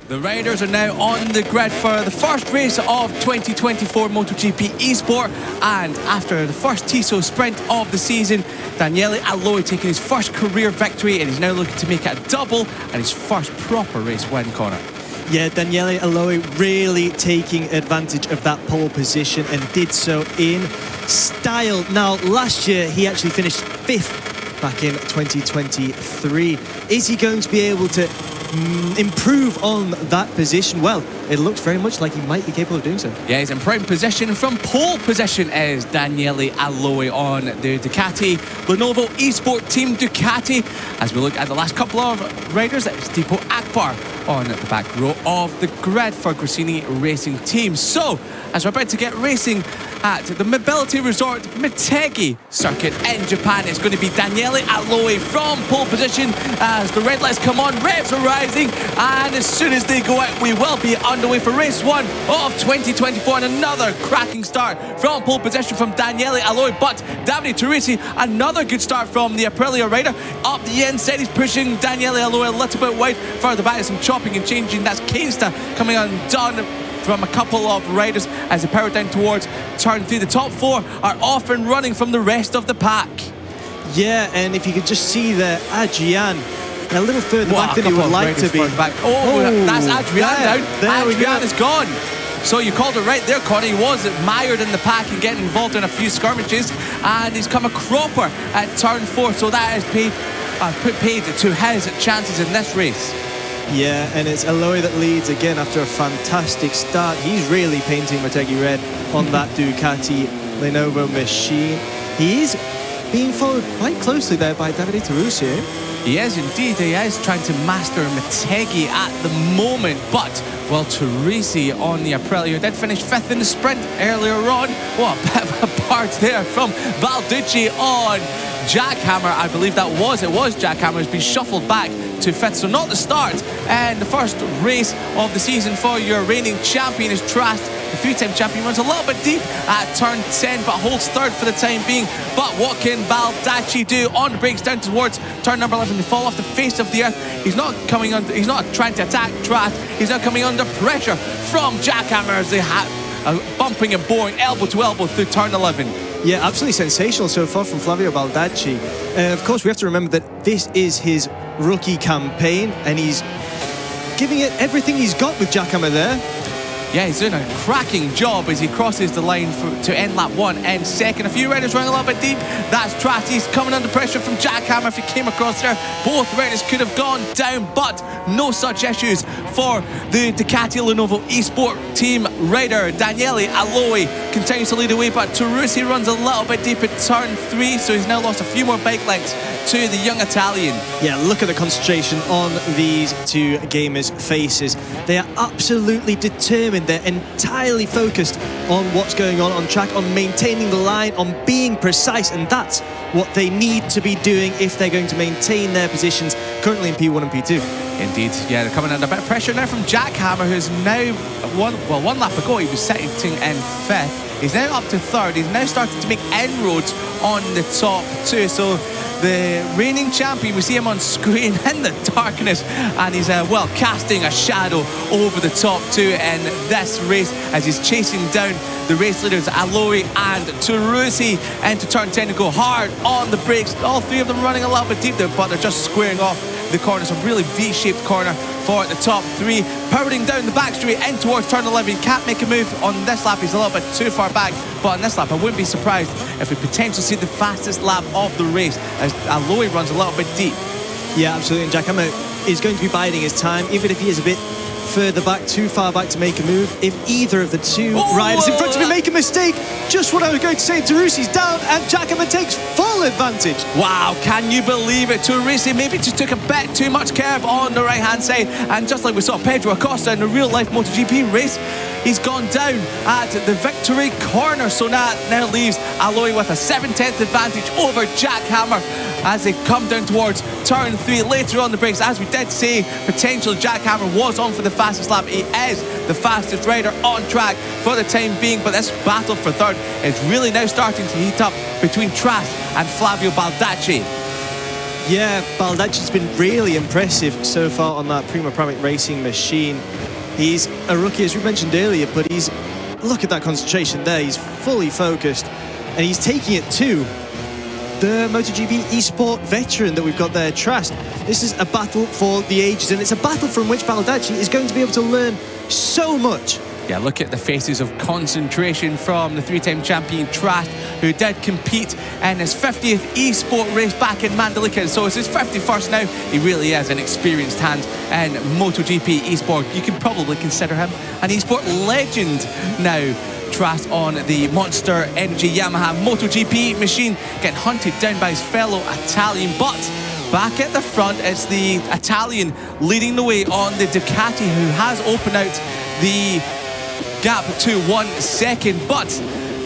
The riders are now on the grid for the first race of 2024 MotoGP eSport, and after the first TISO sprint of the season, Daniele Aloi taking his first career victory, and he's now looking to make it a double and his first proper race win, Connor. Yeah, Daniele Aloi really taking advantage of that pole position and did so in style. Now, last year he actually finished 5th back in 2023. Is he going to be able to improve on that position? Well, it looks very much like he might be capable of doing so. Yeah, he's in prime position. From pole position is Daniele Aloi on the Ducati Lenovo eSport Team Ducati. As we look at the last couple of riders, it's Tipo Akbar on the back row of the grid for Grassini Racing Team. So, as we're about to get racing at the Mobility Resort Motegi circuit in Japan, it's going to be Daniele Aloi from pole position as the red lights come on, revs are rising, and as soon as they go out, we will be underway for race 1 of 2024, and another cracking start from pole position from Daniele Aloi. But Davide Turisi, another good start from the Aprilia rider. Up the inside, he's pushing Daniele Aloi a little bit wide. Further back, some chopping and changing. That's Keinsta coming undone from a couple of riders as they power down towards turn 3. The top 4 are off and running from the rest of the pack. Yeah, and if you could just see there, Adrian a little further back than he would like to be. Oh, that's Adrian down. There Adrian is gone. So you called it right there, Conor. He was mired in the pack and getting involved in a few skirmishes, and he's come a cropper at turn 4. So that is put paid to his chances in this race. Yeah, and it's Aloi that leads again after a fantastic start. He's really painting Motegi red on that Ducati Lenovo machine. He is being followed quite closely there by Davide Turisi. He is indeed. He is trying to master Motegi at the moment. But, well, Turisi on the Aprilia did finish 5th in the sprint earlier on. What a bit of a part there from Balducci on Jackhammer. I believe it was Jackhammer has been shuffled back to 5th, so not the start. And the first race of the season for your reigning champion is Trast. The 3-time champion runs a little bit deep at turn 10, but holds 3rd for the time being. But what can Baldacci do on the brakes down towards turn number 11? They fall off the face of the earth. He's not coming under. He's not trying to attack Trast. He's now coming under pressure from Jackhammer as they have bumping and boring elbow to elbow through turn 11. Yeah, absolutely sensational so far from Flavio Baldacci. Of course, we have to remember that this is his rookie campaign, and he's giving it everything he's got with Jackhammer there. Yeah, he's doing a cracking job as he crosses the line to end lap 1 and second. A few riders running a little bit deep. That's Tratti's coming under pressure from Jackhammer. If he came across there, both riders could have gone down, but no such issues for the Ducati Lenovo eSport team rider. Daniele Aloi continues to lead away, but Turisi runs a little bit deep at turn 3, so he's now lost a few more bike lengths to the young Italian. Yeah, look at the concentration on these two gamers' faces. They are absolutely determined. They're entirely focused on what's going on track, on maintaining the line, on being precise, and that's what they need to be doing if they're going to maintain their positions currently in P1 and P2. Indeed, yeah, they're coming under a bit of pressure now from Jackhammer, who's now, one lap ago he was sitting in 5th. He's now up to 3rd. He's now starting to make inroads on the top 2. So the reigning champion, we see him on screen in the darkness, and he's casting a shadow over the top 2 in this race as he's chasing down the race leaders Aloi and Turisi into turn 10 to go hard on the brakes. All 3 of them running a little bit deep there, but they're just squaring off the corner. Some really V-shaped corner for the top 3, powering down the back straight in towards turn 11. He can't make a move on this lap. He's a little bit too far back, but on this lap I wouldn't be surprised if we potentially see the fastest lap of the race as Aloi runs a little bit deep. Yeah, absolutely, and Jackhammer is going to be biding his time, even if he is a bit further back, too far back to make a move. If either of the two riders in front of him make a mistake, just what I was going to say, Turisi's down and Jackhammer takes full advantage. Wow, can you believe it? Turisi maybe just took a bit too much curve on the right-hand side, and just like we saw Pedro Acosta in the real-life MotoGP race, he's gone down at the victory corner. So now leaves Aloi with a 7/10 advantage over Jackhammer as they come down towards turn 3 later on the brakes. As we did say, potential Jackhammer was on for the fastest lap. He is the fastest rider on track for the time being, but this battle for 3rd is really now starting to heat up between Trast and Flavio Baldacci. Yeah, Baldacci's been really impressive so far on that Prima Pramic Racing machine. He's a rookie, as we mentioned earlier, but look at that concentration there. He's fully focused, and he's taking it to the MotoGP eSport veteran that we've got there, Trast. This is a battle for the ages, and it's a battle from which Baldacci is going to be able to learn so much. Yeah, look at the faces of concentration from the three-time champion Trast, who did compete in his 50th eSport race back in Mandalika. So it's his 51st now. He really is an experienced hand in MotoGP eSport. You can probably consider him an eSport legend now. Trast on the Monster Energy Yamaha MotoGP machine, getting hunted down by his fellow Italian, but back at the front, it's the Italian leading the way on the Ducati, who has opened out the gap to 1 second. But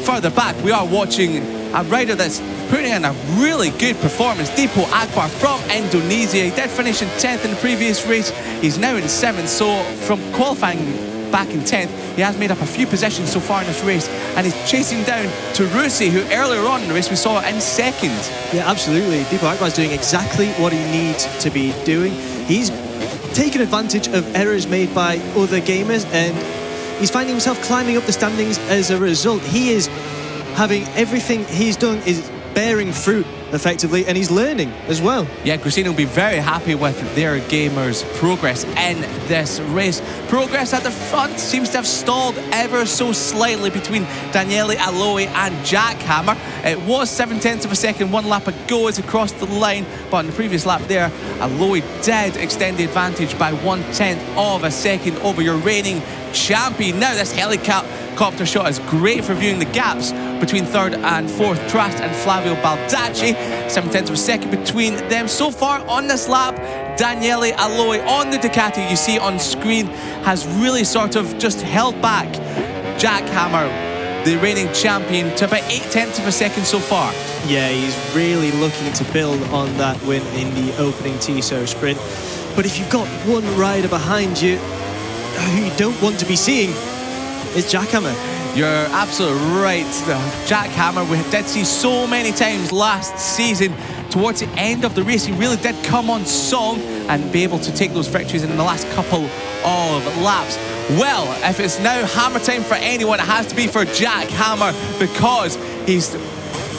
further back, we are watching a rider that's putting in a really good performance. Deepo Akbar from Indonesia. He did finish in 10th in the previous race. He's now in 7th, so from qualifying back in 10th, he has made up a few positions so far in this race, and he's chasing down to Rossi, who earlier on in the race we saw in 2nd. Yeah, absolutely. Deepo Akbar is doing exactly what he needs to be doing. He's taken advantage of errors made by other gamers, and he's finding himself climbing up the standings as a result. He is having everything he's done is bearing fruit effectively, and he's learning as well. Yeah, Gracino will be very happy with their gamers' progress in this race. Progress at the front seems to have stalled ever so slightly between Daniele Aloe and Jack Hammer. It was 7/10 of a second 1 lap ago as he crossed the line, but in the previous lap there, Aloe did extend the advantage by 1/10 of a second over your reigning champion. Now this helicopter shot is great for viewing the gaps between 3rd and 4th Trast and Flavio Baldacci. 7/10 of a second between them. So far on this lap, Daniele Aloe on the Ducati, you see on screen, has really sort of just held back Jack Hammer, the reigning champion, to about 8/10 of a second so far. Yeah, he's really looking to build on that win in the opening TSO sprint. But if you've got one rider behind you who you don't want to be seeing, it's Jack Hammer. You're absolutely right. Jack Hammer, we did see so many times last season. Towards the end of the race, he really did come on song and be able to take those victories in the last couple of laps. Well, if it's now hammer time for anyone, it has to be for Jack Hammer, because he's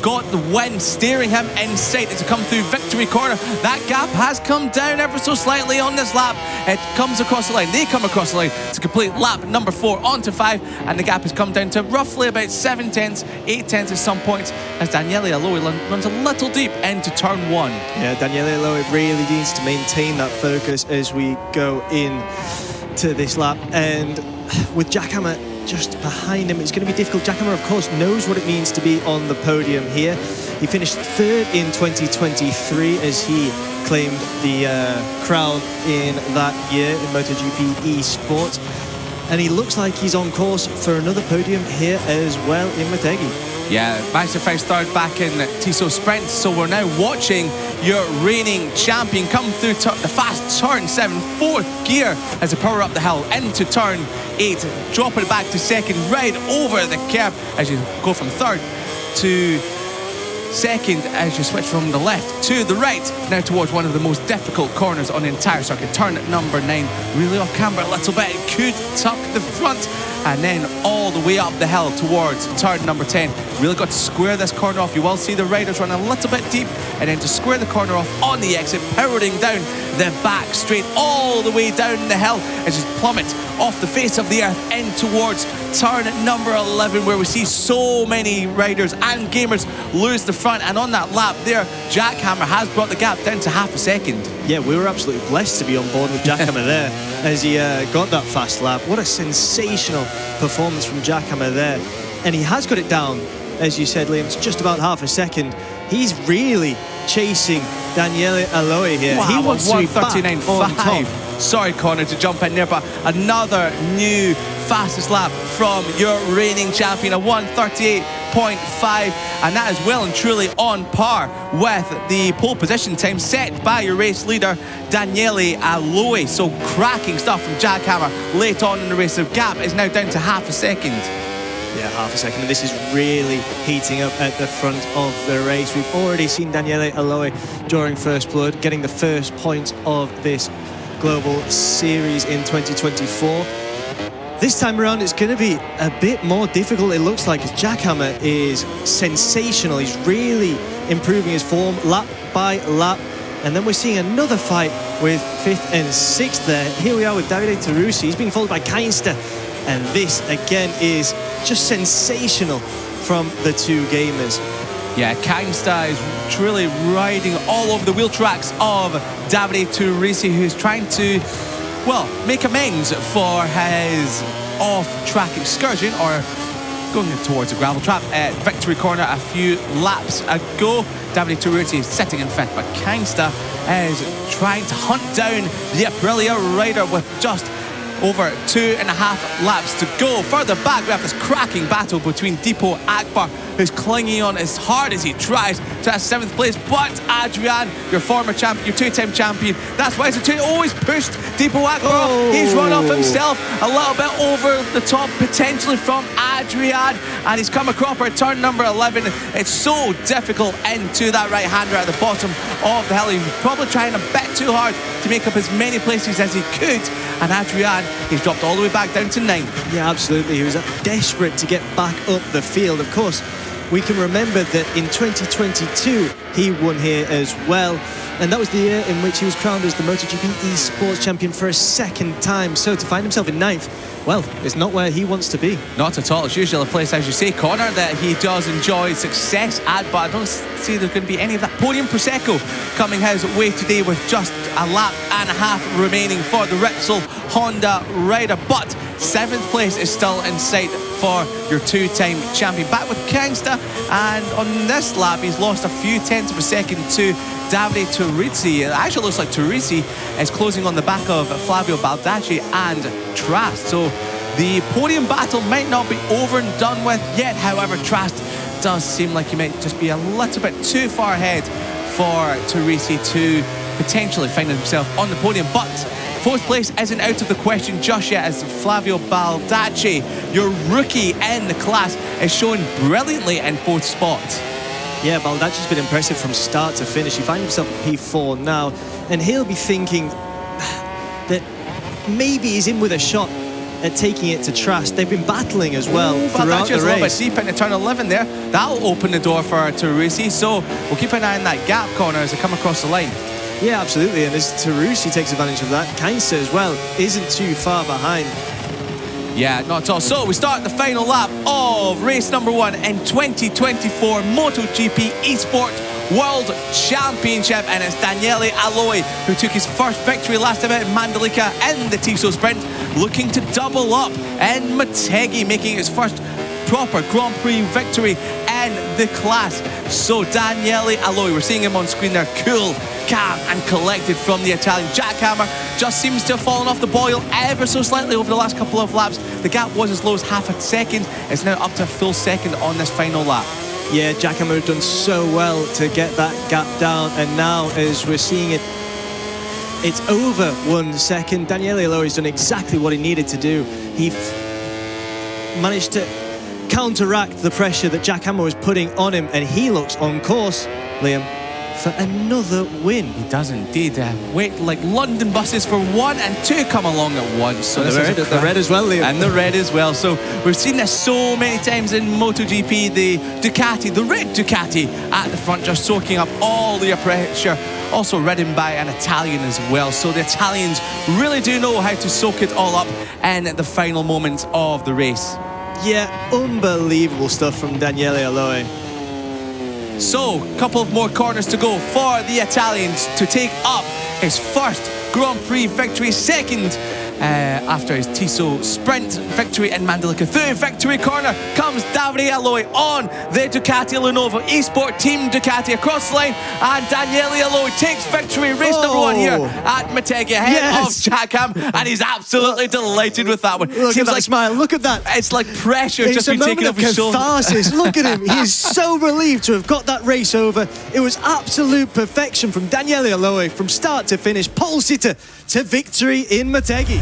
got the wind steering him in sight as he comes through victory corner. That gap has come down ever so slightly on this lap. It comes across the line. They come across the line to complete lap number 4 onto 5, and the gap has come down to roughly about 7/10, 8/10 at some points, as Daniele Aloe runs a little deep into turn 1. Yeah, Daniele Aloe really needs to maintain that focus as we go in to this lap, and with Jack Hammer just behind him, it's going to be difficult. Jack Hammer, of course, knows what it means to be on the podium here. He finished 3rd in 2023 as he claimed the crown in that year in MotoGP eSport, and he looks like he's on course for another podium here as well in Motegi. Yeah, managed to finish 3rd back in TSO Sprint, so we're now watching your reigning champion come through the fast turn 7, 4th gear as they power up the hill into turn 8, dropping it back to 2nd, right over the curb as you go from 3rd to 2nd as you switch from the left to the right, now towards one of the most difficult corners on the entire circuit, turn number 9, really off camber a little bit, it could tuck the front, and then all the way up the hill towards turn number 10. Really got to square this corner off. You will see the riders run a little bit deep, and then to square the corner off on the exit, powering down the back straight all the way down the hill as you plummet off the face of the earth in towards turn number 11, where we see so many riders and gamers lose the front. And on that lap there, Jack Hammer has brought the gap down to half a second. Yeah, we were absolutely blessed to be on board with Jack Hammer there as he got that fast lap. What a sensational performance from Jack Hammer there. And he has got it down, as you said, Liam, it's just about half a second. He's really chasing Daniele Aloe here. Wow, he wants to be back on top. Sorry, Connor, to jump in there, but another new fastest lap from your reigning champion, a 1:38.5, and that is well and truly on par with the pole position time set by your race leader, Daniele Aloe. So cracking stuff from Jack Hammer late on in the race. The gap is now down to half a second. Yeah, half a second. This is really heating up at the front of the race. We've already seen Daniele Aloe drawing first blood, getting the first point of this global series in 2024. This time around, it's going to be a bit more difficult, it looks like, as Jackhammer is sensational. He's really improving his form lap by lap. And then we're seeing another fight with 5th and 6th there. Here we are with Davide Terussi. He's being followed by Keinster. And this, again, is just sensational from the two gamers. Yeah, Keinster is truly riding all over the wheel tracks of Davide Terussi, who's trying to, well, make amends for his off-track excursion, or going towards a gravel trap at Victory Corner a few laps ago. Davide Terussi is sitting in 5th, but Keinster is trying to hunt down the Aprilia rider with just over 2.5 laps to go. Further back, we have this cracking battle between Deepo Akbar, who's clinging on as hard as he tries to that 7th place. But Adrian, your former champion, your 2-time champion, that's why Zatooni always pushed Deepo Akbar off. He's run off himself a little bit over the top, potentially from Adrian, and he's come across at turn number 11. It's so difficult into that right-hander at the bottom of the hill. He was probably trying a bit too hard to make up as many places as he could, and Adrian, he's dropped all the way back down to 9th. Yeah, absolutely. He was desperate to get back up the field. Of course, we can remember that in 2022, he won here as well. And that was the year in which he was crowned as the MotoGP eSports champion for a 2nd time. So to find himself in 9th, well, it's not where he wants to be. Not at all. It's usually a place, as you say, Connor, that he does enjoy success at, but I don't see there's going to be any of that podium Prosecco coming his way today, with just a lap and a half remaining for the Repsol Honda rider. But 7th place is still in sight for your 2-time champion. Back with Keinster, and on this lap, he's lost a few tenths of a second to Davide Terussi. It actually looks like Terussi is closing on the back of Flavio Baldacci and Trast. So the podium battle might not be over and done with yet. However, Trast does seem like he might just be a little bit too far ahead for Terussi to potentially find himself on the podium. But 4th place isn't out of the question just yet, as Flavio Baldacci, your rookie in the class, is showing brilliantly in 4th spot. Yeah, Baldacci's been impressive from start to finish. He finds himself at P4 now, and he'll be thinking that maybe he's in with a shot at taking it to Trast. They've been battling as well throughout the race. A little bit deep into turn 11 there. That'll open the door for Terussi, so we'll keep an eye on that gap corner as they come across the line. Yeah, absolutely, and as Terussi takes advantage of that, Keinster as well isn't too far behind. Yeah, not at all. So we start the final lap of race number 1 in 2024 MotoGP eSport World Championship, and it's Daniele Aloi who took his first victory last time out in Mandalika in the Tissot Sprint, looking to double up in Motegi, making his first proper Grand Prix victory in the class. So Daniele Aloi, we're seeing him on screen there, cool, calm and collected from the Italian. Jackhammer just seems to have fallen off the boil ever so slightly over the last couple of laps. The gap was as low as half a second. It's now up to a full second on this final lap. Yeah, Jackhammer have done so well to get that gap down, and now as we're seeing it, it's over 1 second. Daniele Alloi's done exactly what he needed to do. He managed to counteract the pressure that Jackhammer was putting on him, and he looks on course, Liam, for another win. He does indeed. Wait, like London buses for 1 and 2 come along at once. So the red as well, Liam. And the red as well. So we've seen this so many times in MotoGP. The Ducati, the red Ducati at the front, just soaking up all the pressure. Also ridden by an Italian as well. So the Italians really do know how to soak it all up in the final moments of the race. Yeah, unbelievable stuff from Daniele Aloi. So, a couple of more corners to go for the Italians to take up his first Grand Prix victory, 2nd after his Tissot Sprint victory in Mandalika. Through Victory Corner comes Davide Aloi on the Ducati Lenovo eSport Team Ducati across the line, and Daniele Aloi takes victory, race number 1 here at Motegi ahead of Jackham, and he's absolutely delighted with that one. Look at that smile, look at that. It's like pressure just been taken off his shoulder. Look at him, he is so relieved to have got that race over. It was absolute perfection from Daniele Aloi from start to finish, pole sitter to victory in Motegi.